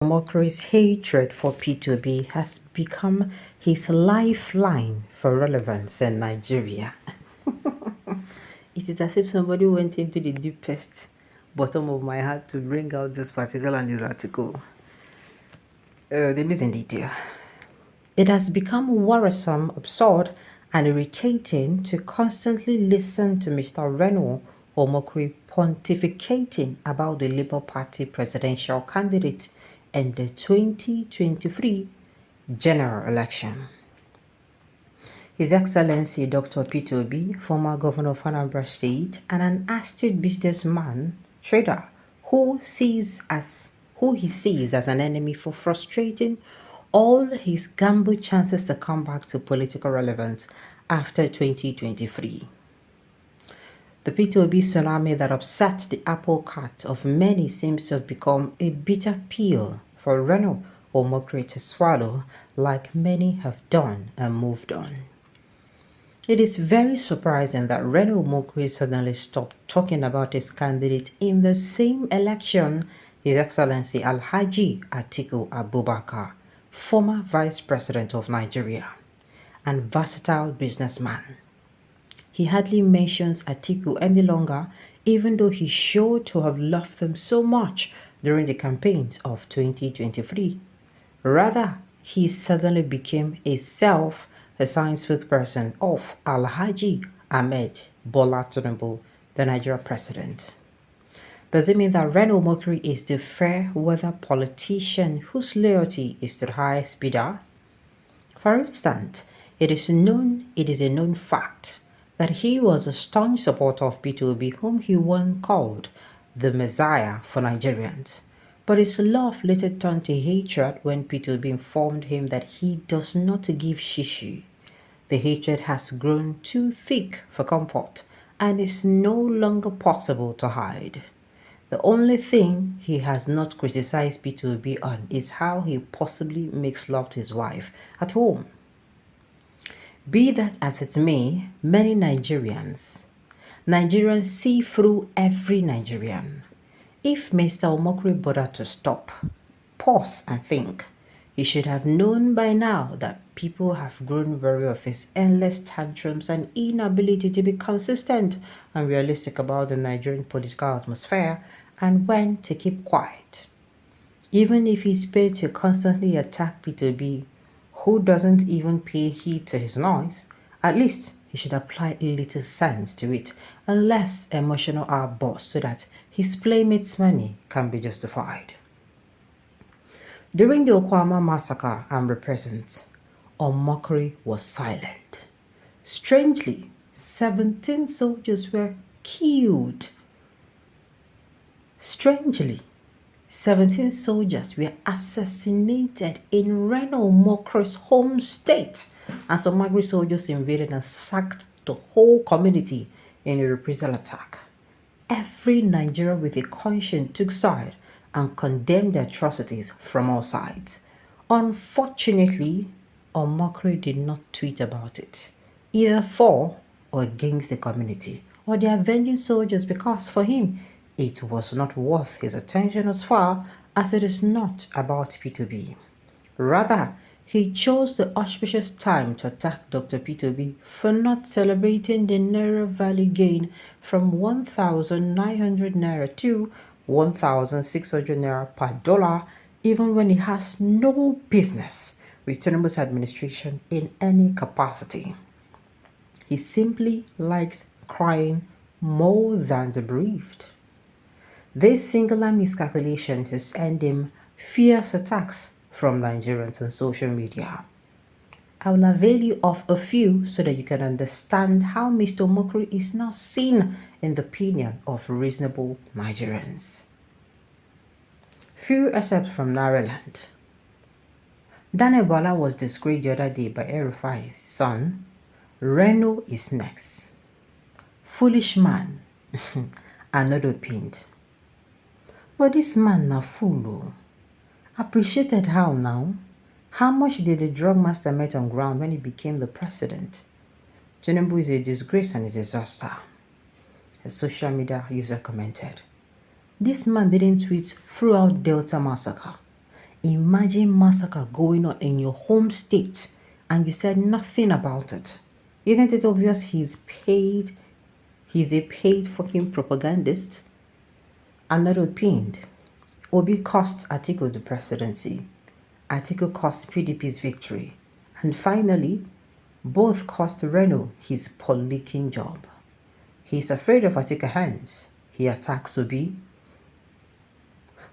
Omokri'S hatred for P2B has become his lifeline for relevance in Nigeria. It is as if somebody went into the deepest bottom of my heart to bring out this particular news article. The news in detail. It has become worrisome, absurd, and irritating to constantly listen to Mr. Reno Omokri pontificating about the Labour Party presidential candidate in the 2023 general election. His Excellency Dr. Peter Obi, former governor of Anambra State and an astute businessman, trader, who he sees as an enemy for frustrating all his gambled chances to come back to political relevance after 2023. The P2B tsunami that upset the apple cart of many seems to have become a bitter pill for Reno Omokri to swallow, like many have done and moved on. It is very surprising that Reno Omokri suddenly stopped talking about his candidate in the same election, His Excellency Alhaji Atiku Abubakar, former Vice President of Nigeria and versatile businessman. He hardly mentions Atiku any longer, even though he showed to have loved them so much during the campaigns of 2023. Rather, he suddenly became a science spokesperson of Alhaji Ahmed Bola Tinubu, the Nigerian president. Does it mean that Reno Omokri is the fair-weather politician whose loyalty is to the highest bidder? For instance, it is a known fact that he was a staunch supporter of P2B, whom he once called the Messiah for Nigerians. But his love later turned to hatred when P2B informed him that he does not give shishi. The hatred has grown too thick for comfort and is no longer possible to hide. The only thing he has not criticized P2B on is how he possibly makes love to his wife at home. Be that as it may, many Nigerians see through every Nigerian. If Mr. Omokri bothered to stop, pause and think, he should have known by now that people have grown weary of his endless tantrums and inability to be consistent and realistic about the Nigerian political atmosphere and when to keep quiet. Even if he's paid to constantly attack P2B, who doesn't even pay heed to his noise, at least he should apply a little sense to it and less emotional outbursts so that his playmates' money can be justified. During the Okwama massacre and reprisals, Omokri was silent. Strangely, 17 soldiers were killed. 17 soldiers were assassinated in Reno Omokri's home state, and some Magri soldiers invaded and sacked the whole community in a reprisal attack. Every Nigerian with a conscience took side and condemned the atrocities from all sides. Unfortunately, Omokri did not tweet about it, either for or against the community or the avenging soldiers, because for him, it was not worth his attention as far as it is not about P2B. Rather, he chose the auspicious time to attack Dr. P2B for not celebrating the Naira value gain from 1,900 Naira to 1,600 Naira per dollar, even when he has no business with Tinubu's administration in any capacity. He simply likes crying more than the bereaved. This singular miscalculation has earned him fierce attacks from Nigerians on social media. I will avail you of a few so that you can understand how Mr. Omokri is now seen in the opinion of reasonable Nigerians. Few excerpts from Maryland. Daniel Bala was disgraced the other day by El-Rufai's son. Reno is next. Foolish man. Another pinned. But this man na fool. Appreciated how now? How much did the drug master met on ground when he became the president? Tinubu is a disgrace and a disaster. A social media user commented. This man didn't tweet throughout Delta massacre. Imagine massacre going on in your home state and you said nothing about it. Isn't it obvious he's paid? He's a paid fucking propagandist. Another pinned. Obi cost Atiku the presidency. Atiku cost PDP's victory. And finally, both cost Reno his politicking job. He's afraid of Atiku hands. He attacks Obi.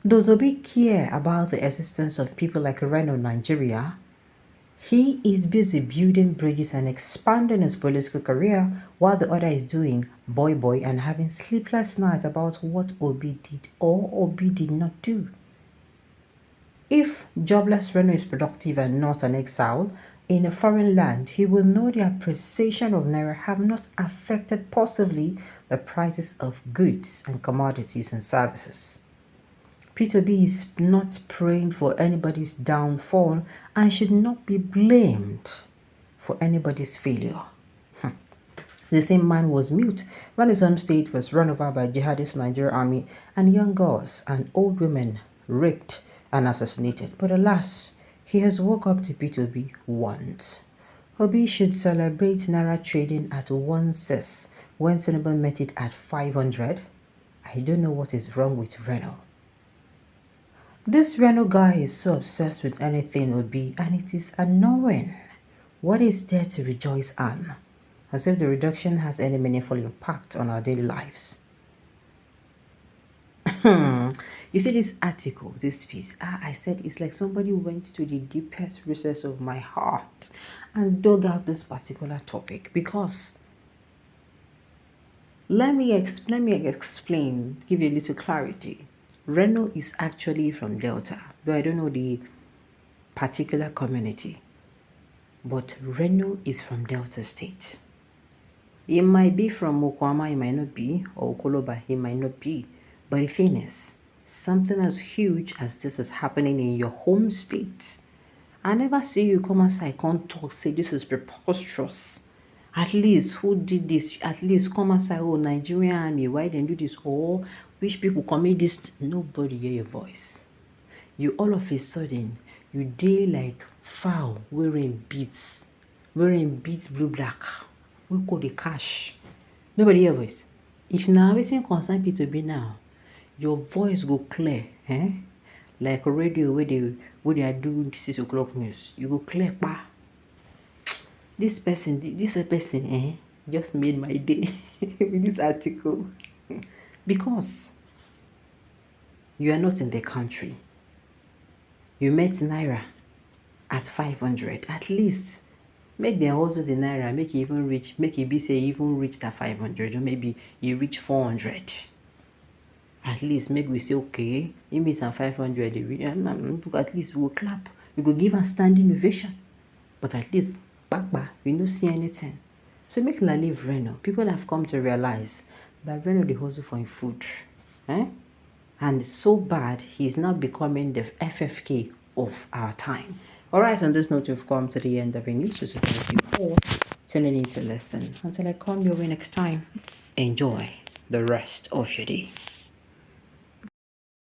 Does Obi care about the existence of people like Reno in Nigeria? He is busy building bridges and expanding his political career while the other is doing boy and having sleepless nights about what Obi did or Obi did not do. If jobless Reno is productive and not an exile in a foreign land, he will know the appreciation of Naira have not affected possibly the prices of goods and commodities and services. P2B is not praying for anybody's downfall and should not be blamed for anybody's failure. The same man was mute when his home state was run over by jihadist Nigerian army and young girls and old women raped and assassinated. But alas, he has woke up to P2B once. Obi should celebrate Naira trading at 1 cess when Tinubu met it at 500. I don't know what is wrong with Reno. This Reno guy is so obsessed with anything Obi, and it is annoying. What is there to rejoice on? As if the reduction has any meaningful impact on our daily lives. You see this article, this piece, I said it's like somebody went to the deepest recess of my heart and dug out this particular topic because let me explain, give you a little clarity. Reno is actually from Delta, though I don't know the particular community, but Reno is from Delta State. It might be from Mokwama, it might not be, or Okoloba, it might not be, but the thing is, something as huge as this is happening in your home state. I never see you come outside, can't talk, say this is preposterous. At least, who did this? At least come outside, oh, Nigerian army, why didn't do this? Or which people commit this? Nobody hear your voice. You all of a sudden, you day like foul, wearing beats, blue, black. We call the cash. Nobody hear your voice. If now everything concern P2B now, your voice go clear, eh? Like a radio where they are doing 6 o'clock news. You go clear, pa. This person, just made my day with this article. Because you are not in the country. You met Naira at 500. At least make them also the Naira, make it even reach, make it be say even reach that 500, or maybe you reach 400. At least make we say, okay, you meet some 500, at least we'll clap. We could give a standing ovation. But at least, we don't see anything. So make la leave Reno. People have come to realize that Reno the hustle for him food. And it's so bad, he's now becoming the FFK of our time. Alright, on this note, we've come to the end of a news. So thank you for tuning in to listen. Until I come your way next time, enjoy the rest of your day.